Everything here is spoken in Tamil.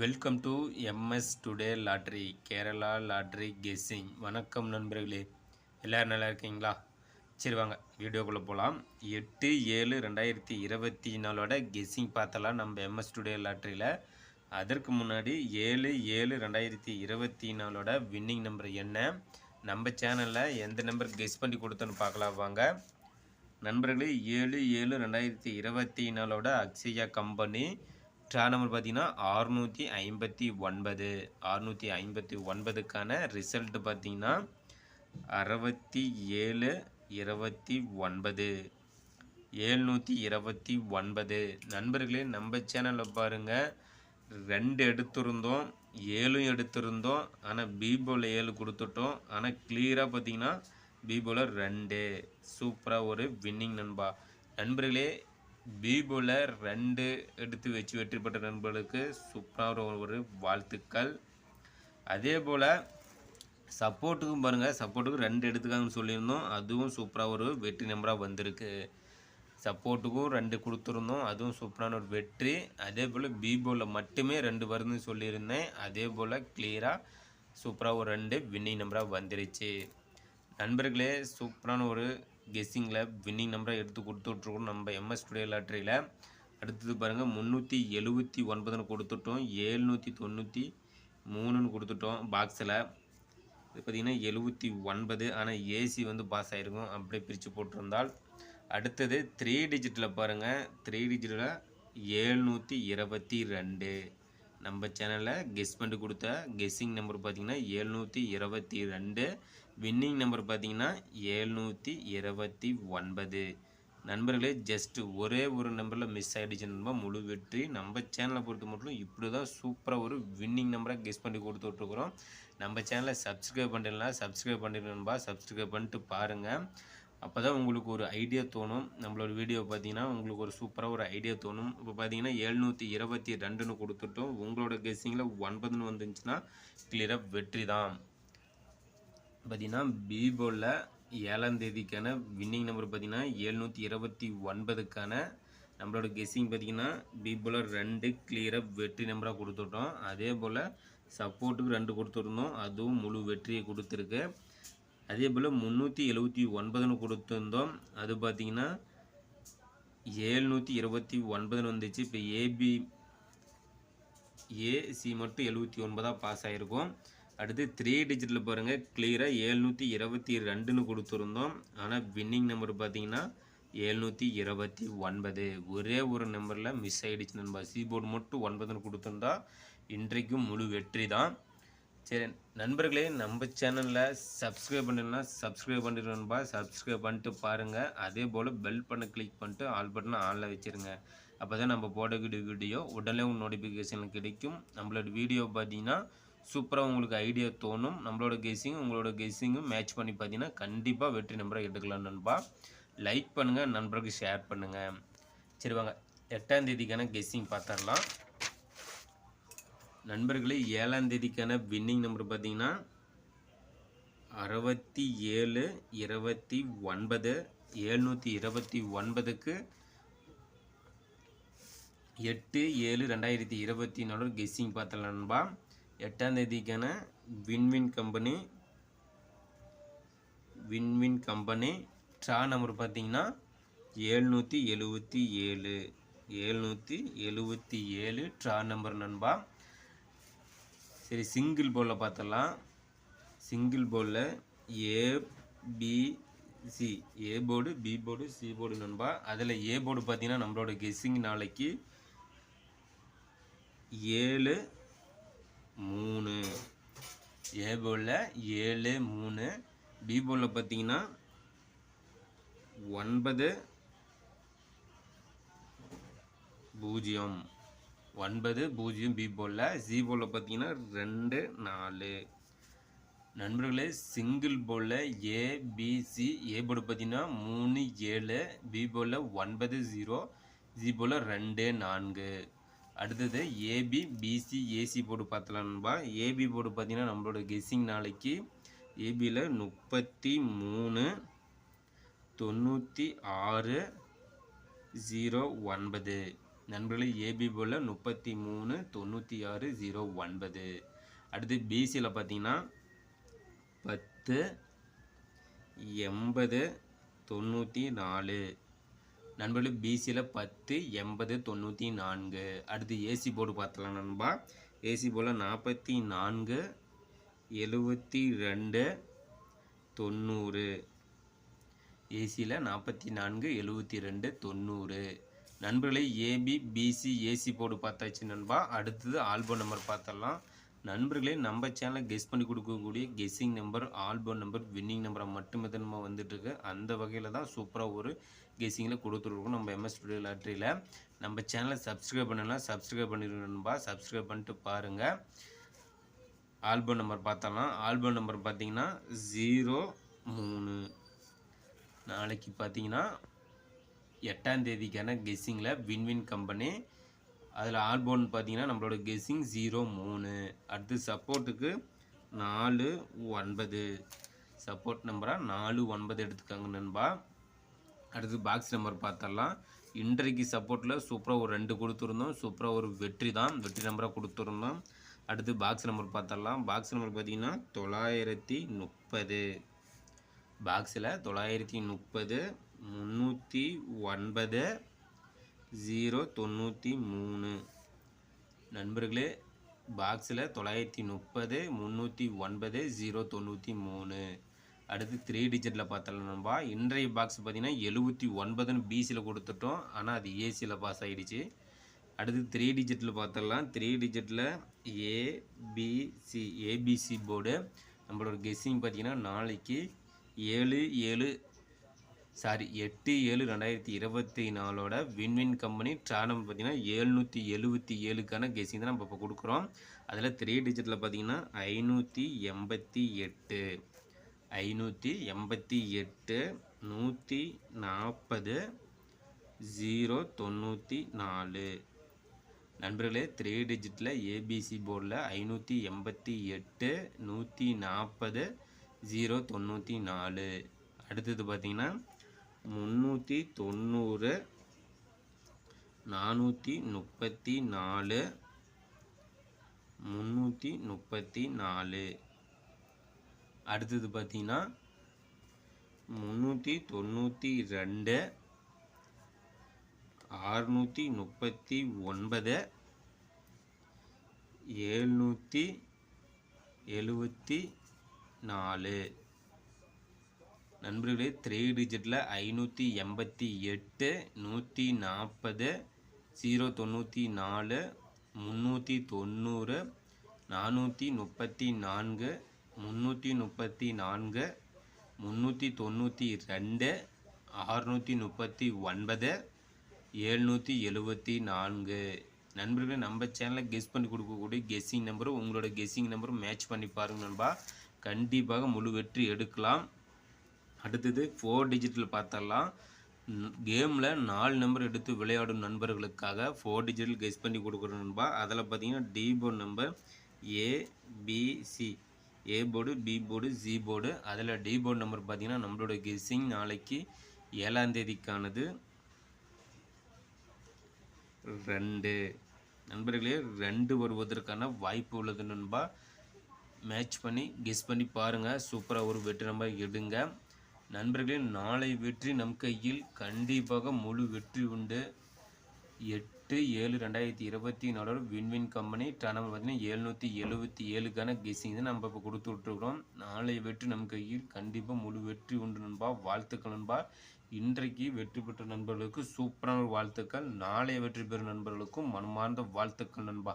Welcome to MS today lottery Kerala lottery guessing. வணக்கம் நண்பர்களே, எல்லோரும் நல்லா இருக்கீங்களா? சரி வாங்க வீடியோக்குள்ளே போகலாம். 8/7/2024 கெஸ்ஸிங் பார்த்தலாம் நம்ம எம்எஸ் டுடே லாட்ரியில். அதற்கு முன்னாடி 7/7/2024 வின்னிங் நம்பர் என்ன, நம்ம சேனலில் எந்த நம்பர் கெஸ் பண்ணி கொடுத்தோன்னு பார்க்கலாம் வாங்க நண்பர்களே. 7/7/2024 அக்ஷயா கம்பெனி ட்ரா நம்பர் பார்த்தீங்கன்னா 659. 659க்கான ரிசல்ட்டு பார்த்தீங்கன்னா 67/29 729. நண்பர்களே, நம்ம சேனலில் பாருங்கள், 2 எடுத்திருந்தோம், 7 எடுத்திருந்தோம். ஆனால் பிபோவில் 7 கொடுத்துட்டோம். ஆனால் கிளியராக பார்த்தீங்கன்னா பிபோவில் 2 சூப்பராக ஒரு வின்னிங் நண்பர்களே. பிபோவில் 2 எடுத்து வச்சு வெற்றி பெற்ற நண்பர்களுக்கு சூப்பராக ஒரு வாழ்த்துக்கள். அதே போல் சப்போர்ட்டுக்கும் பாருங்கள், சப்போர்ட்டுக்கு 2 எடுத்துக்காங்கன்னு சொல்லியிருந்தோம். அதுவும் சூப்பராக ஒரு வெற்றி நம்பராக வந்திருக்கு. சப்போர்ட்டுக்கும் 2 கொடுத்துருந்தோம், அதுவும் சூப்பரான ஒரு வெற்றி. அதே போல் பிபோவில் மட்டுமே 2 வருதுன்னு சொல்லியிருந்தேன். அதே போல் கிளியராக சூப்பராக ஒரு 2 வின்னிங் நம்பராக வந்துருச்சு நண்பர்களே. சூப்பரான ஒரு கெஸ்ஸிங்கில் வின்னிங் நம்பரை எடுத்து கொடுத்துட்ருக்கோம் நம்ம எம்எஸ் டுடே லாட்ரியில். அடுத்தது பாருங்கள், 379ன்னு கொடுத்துட்டோம், 793ன்னு கொடுத்துட்டோம். பாக்ஸில் இது பார்த்திங்கன்னா 79. ஆனால் ஏசி வந்து பாஸ் ஆகிருக்கும் அப்படியே பிரித்து போட்டிருந்தால். அடுத்தது 3 டிஜிட்டில் பாருங்கள், 3 டிஜிட்டில் 722. நம்ம சேனலில் கெஸ் பண்ணி கொடுத்த கெஸ்ஸிங் நம்பர் பார்த்திங்கன்னா 722. வின்னிங் நம்பர் பார்த்திங்கன்னா 729. நண்பர்களே, ஜஸ்ட்டு ஒரே ஒரு நம்பரில் மிஸ் ஆகிடுச்சு நண்பா, முழு வெற்றி. நம்ம சேனலை பொறுத்த மட்டும் இப்படி தான் சூப்பராக ஒரு வின்னிங் நம்பரை கெஸ் பண்ணி கொடுத்துட்ருக்குறோம். நம்ம சேனலை சப்ஸ்கிரைப் பண்ணிடலாம், சப்ஸ்கிரைப் பண்ணிடணும்பா, சப்ஸ்கிரைப் பண்ணிட்டு பாருங்கள். அப்போ தான் உங்களுக்கு ஒரு ஐடியா தோணும். நம்மளோட வீடியோ பார்த்தீங்கன்னா உங்களுக்கு ஒரு சூப்பராக ஒரு ஐடியா தோணும். இப்போ பார்த்தீங்கன்னா 722ன்னு கொடுத்துட்டோம். உங்களோட கெஸ்ஸிங்கில் 9ன்னு வந்துருந்துச்சுன்னா கிளியராக வெற்றி தான். பார்த்தீங்கன்னா பிபோவில் 7ஆம் தேதிக்கான வின்னிங் நம்பர் பார்த்தீங்கன்னா 729க்கான நம்மளோட கெஸ்ஸிங் பார்த்தீங்கன்னா பிபோவில் 2 கிளியராக வெற்றி நம்பராக கொடுத்துட்டோம். அதே போல் சப்போர்ட்டுக்கு 2 கொடுத்துருந்தோம், அதுவும் முழு வெற்றியை கொடுத்துருக்கு. அதே போல் 379ன்னு கொடுத்துருந்தோம், அது பார்த்திங்கன்னா 729ன்னு வந்துச்சு. இப்போ ஏசி மட்டும் 79 பாஸ் ஆகிருக்கும். அடுத்து 3 டிஜிட்டில் பாருங்கள், கிளியராக 722ன்னு கொடுத்துருந்தோம். ஆனால் வின்னிங் நம்பர் பார்த்திங்கன்னா 729. ஒரே ஒரு நம்பரில் மிஸ் ஆகிடுச்சு நண்பா. சீபோர்டு மட்டும் 9ன்னு கொடுத்துருந்தா இன்றைக்கும் முழு வெற்றி தான். சரி நண்பர்களே, நம்ம சேனலில் சப்ஸ்கிரைப் பண்ணிடலாம், சப்ஸ்கிரைப் பண்ணிடுவேன்பா, சப்ஸ்கிரைப் பண்ணிட்டு பாருங்கள். அதே போல் பெல் பட்டனை கிளிக் பண்ணிட்டு ஆல் பட்டனை ஆனில் வச்சுருங்க. அப்போ தான் நம்ம போடக்கூடிய வீடியோ உடனே நோட்டிஃபிகேஷன் கிடைக்கும். நம்மளோட வீடியோ பார்த்தீங்கன்னா சூப்பராக உங்களுக்கு ஐடியா தோணும். நம்மளோட உங்களோட கெஸ்ஸிங்கும் மேட்ச் பண்ணி பார்த்தீங்கன்னா கண்டிப்பாக வெற்றி நம்பரை எடுக்கலாம் நண்பா. லைக் பண்ணுங்கள், நண்பர்களுக்கு ஷேர் பண்ணுங்கள். சரி வாங்க 8ஆம் தேதிக்கான கெஸ்ஸிங் பார்த்துடலாம் நண்பர்களே. 7ஆம் தேதிக்கான வின்னிங் நம்பர் பார்த்தீங்கன்னா 67/29. 729க்கு 8/7/2024 கெஸ்ஸிங் பார்த்தலாம் நண்பா. 8ஆம் தேதிக்கான வின்வின் கம்பெனி ட்ரா நம்பர் பார்த்தீங்கன்னா 777. 777 ட்ரா நம்பர் நண்பா. சரி, சிங்கிள் போலில் பார்த்தலாம். சிங்கிள் போலில் ABC, A board, B board, C board நண்பா. அதில் ஏ போர்டு பார்த்தீங்கன்னா நம்மளோட கெஸ்ஸிங் நாளைக்கு 7-3. ஏ போர்டில் 7-3. பி போர்டில் பார்த்தீங்கன்னா 9-0. 9-0 பி போலில். சி போலில் பார்த்தீங்கன்னா 2-4. நண்பர்களே, சிங்கிள் போலில் ஏபிசி, ஏ போர்டு பார்த்தீங்கன்னா 3-7. பி போலில் 9-0. சி போலில் 2-4. அடுத்தது ஏபி, பிசி, ஏசி போர்டு பார்த்தலாம் நண்பா. ஏபி போர்டு பார்த்தீங்கன்னா நம்மளோட கெஸ்ஸிங் நாளைக்கு ஏபியில் 33-96-09. நண்பர்களே ஏபி போர்டில் 33 96 09. அடுத்து பிசியில் பார்த்தீங்கன்னா 10 80 94. நண்பர்களே பிசியில் 10 80 94. அடுத்து ஏசி போர்டு பார்த்துலாம் நண்பா. ஏசி போர்டில் 44 72 90. ஏசியில் 44 72 90. நண்பர்களே ஏபி பிசி ஏசி போர்டு பார்த்தாச்சு நண்பா. அடுத்தது ஆல்பம் நம்பர் பார்த்துடலாம். நண்பர்களே நம்ம சேனலை கெஸ் பண்ணி கொடுக்கக்கூடிய guessing number, album number, winning நம்பரை மட்டுமே தான் நம்ம வந்துட்டுருக்கு. அந்த வகையில் தான் சூப்பராக ஒரு கெஸ்ஸிங்கில் கொடுத்துருக்கோம் நம்ம MS ஸ்டுடியோ லாட்ரியில். நம்ம சேனலை சப்ஸ்கிரைப் பண்ணலாம், சப்ஸ்கிரைப் பண்ணிடுங்க நண்பா. சப்ஸ்கிரைப் பண்ணிட்டு பாருங்கள். ஆல்பம் நம்பர் பார்த்தலாம். ஆல்பம் நம்பர் பார்த்தீங்கன்னா 03. நாளைக்கு பார்த்தீங்கன்னா 8ஆம் தேதிக்கான கெஸ்ஸிங்கில் வின்வின் கம்பெனி. அதில் ஆல்போன் பார்த்தீங்கன்னா நம்மளோட கெஸ்ஸிங் 03. அடுத்து சப்போர்ட்டுக்கு 49. சப்போர்ட் நம்பராக 49 எடுத்துக்காங்க நண்பா. அடுத்து பாக்ஸ் நம்பர் பார்த்தரலாம். இன்றைக்கு சப்போர்ட்டில் சூப்பராக ஒரு 2 கொடுத்துருந்தோம். சூப்பராக ஒரு வெற்றி நம்பராக கொடுத்துருந்தோம். அடுத்து பாக்ஸ் நம்பர் பார்த்தரலாம். பாக்ஸ் நம்பர் பார்த்தீங்கன்னா 930. பாக்ஸில் 930 309 093. நண்பர்களே பாக்ஸில் 930 309 093. அடுத்து 3 டிஜிட்டில் பார்த்தலாம் நண்பா. இன்றைய பாக்ஸ் பார்த்தீங்கன்னா 79 பிசியில் கொடுத்துட்டோம். ஆனால் அது ஏசியில் பாஸ் ஆகிடுச்சு. அடுத்து 3 டிஜிட்டில் பார்த்தலாம். 3 டிஜிட்டில் ஏபிசி போர்டு. நம்மளோட கெஸ்ஸிங் பார்த்தீங்கன்னா நாளைக்கு 8/7/2024 வின்வின் கம்பெனி ட்ரானம் பார்த்தீங்கன்னா 777க்கான கெஸ்ஸிங் தான் நம்ம இப்போ கொடுக்குறோம். அதில் 3 டிஜிட்டில் பார்த்தீங்கன்னா 588 140 094. நண்பர்களே 3 டிஜிட்டில் ஏபிசி போர்டில் 588 140 094. அடுத்தது பார்த்தீங்கன்னா 390 434 334. அடுத்தது பார்த்தீங்கன்னா 392 639 774. நண்பர்களே 3 டிஜிட்டில் 588 140 094 390 434 334 392 639 774. நண்பர்களே நம்ம சேனலில் கெஸ் பண்ணி கொடுக்கக்கூடிய கெஸ்ஸிங் நம்பரும் உங்களோட கெஸ்ஸிங் நம்பரும் மேட்ச் பண்ணி பாருங்கள் நண்பா. கண்டிப்பாக முழு வெற்றி எடுக்கலாம். அடுத்தது 4 டிஜிட்டில் பார்த்தரலாம். கேமில் 4 நம்பர் எடுத்து விளையாடும் நண்பர்களுக்காக 4 டிஜிட்டல் கெஸ் பண்ணி கொடுக்குறோம் நண்பா. அதில் பார்த்தீங்கன்னா D board number ABC, A board, B board, G board. அதில் டி போர்டு நம்பர் பார்த்தீங்கன்னா நம்மளோட கெஸ்ஸிங் நாளைக்கு 7ஆம் தேதிக்கானது 2. நண்பர்களே 2 வருவதற்கான வாய்ப்பு உள்ளது நண்பா. மேட்ச் பண்ணி கெஸ் பண்ணி பாருங்கள். சூப்பராக ஒரு வெற்றி நம்பர் எடுங்க நண்பர்களே. நாளை வெற்றி நம் கையில். கண்டிப்பாக முழு வெற்றி உண்டு. 8/7/2024 வின்வின் கம்பெனி ட்ரானம் பார்த்தீங்கன்னா 777க்கான கெஸ்ஸிங் தான் நம்ம இப்போ கொடுத்து விட்டுருக்குறோம். நாளை வெற்றி நம் கையில். கண்டிப்பாக முழு வெற்றி உண்டு நண்பா. வாழ்த்துக்கள் நண்பா. இன்றைக்கு வெற்றி பெற்ற நண்பர்களுக்கு சூப்பரான வாழ்த்துக்கள். நாளை வெற்றி பெறும் நண்பர்களுக்கும் மனமார்ந்த வாழ்த்துக்கள் நண்பா.